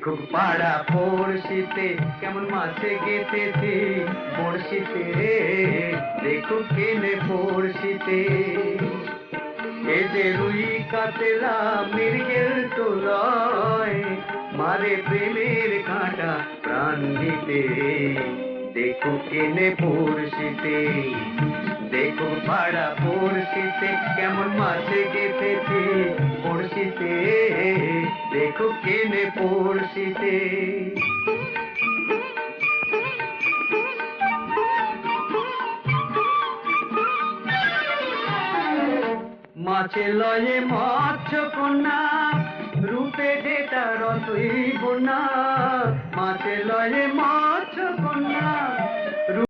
দেখুক পাড়া পড়শিতে কেমন মাছে গেঁথেছে বড়শিতে, দেখুক কেনে পড়শিতে। এ যে রুই কাতলা মৃগেল তো লয়, মারে প্রেমের কাঁটা প্রাণ দিতে, দেখুক কেনে পড়শিতে। দেখুক পাড়া পড়শিতে কেমন মাছে গেঁথেছে বড়শিতে, দেখুক কেনে পড়শিতে। মাছে লয়ে মৎস্য কন্যা, রূপে যেটা রতই বন্যা। মাছে লয়ে মৎস্য কন্যা,